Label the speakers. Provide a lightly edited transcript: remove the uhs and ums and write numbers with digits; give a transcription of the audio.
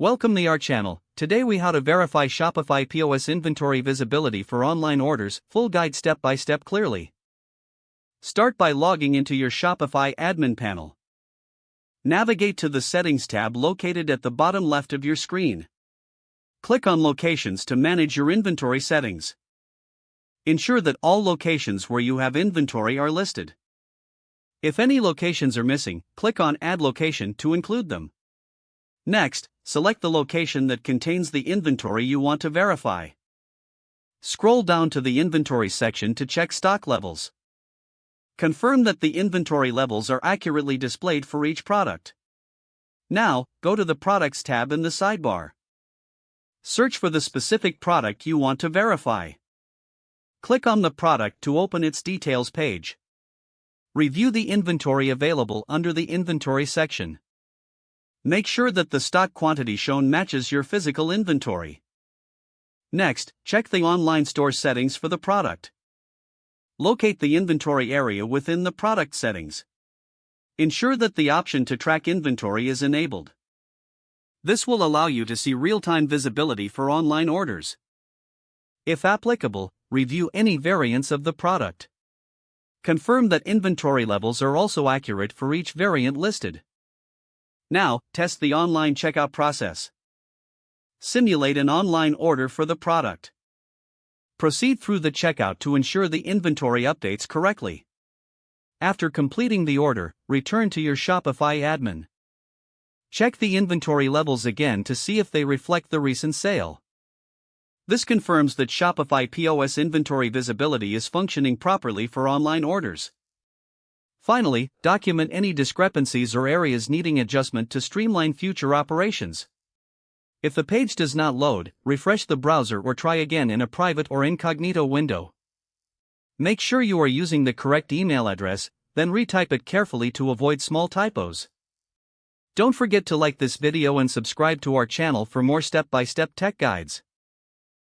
Speaker 1: Welcome to our channel. Today we how to verify Shopify POS inventory visibility for online orders, full guide step by step clearly. Start by logging into your Shopify admin panel. Navigate to the Settings tab located at the bottom left of your screen. Click on Locations to manage your inventory settings. Ensure that all locations where you have inventory are listed. If any locations are missing, click on Add Location to include them. Next, select the location that contains the inventory you want to verify. Scroll down to the Inventory section to check stock levels. Confirm that the inventory levels are accurately displayed for each product. Now, go to the Products tab in the sidebar. Search for the specific product you want to verify. Click on the product to open its details page. Review the inventory available under the Inventory section. Make sure that the stock quantity shown matches your physical inventory. Next, check the online store settings for the product. Locate the inventory area within the product settings. Ensure that the option to track inventory is enabled. This will allow you to see real-time visibility for online orders. If applicable, review any variants of the product. Confirm that inventory levels are also accurate for each variant listed. Now, test the online checkout process. Simulate an online order for the product. Proceed through the checkout to ensure the inventory updates correctly. After completing the order, return to your Shopify admin. Check the inventory levels again to see if they reflect the recent sale. This confirms that Shopify POS inventory visibility is functioning properly for online orders. Finally, document any discrepancies or areas needing adjustment to streamline future operations. If the page does not load, refresh the browser or try again in a private or incognito window. Make sure you are using the correct email address, then retype it carefully to avoid small typos. Don't forget to like this video and subscribe to our channel for more step-by-step tech guides.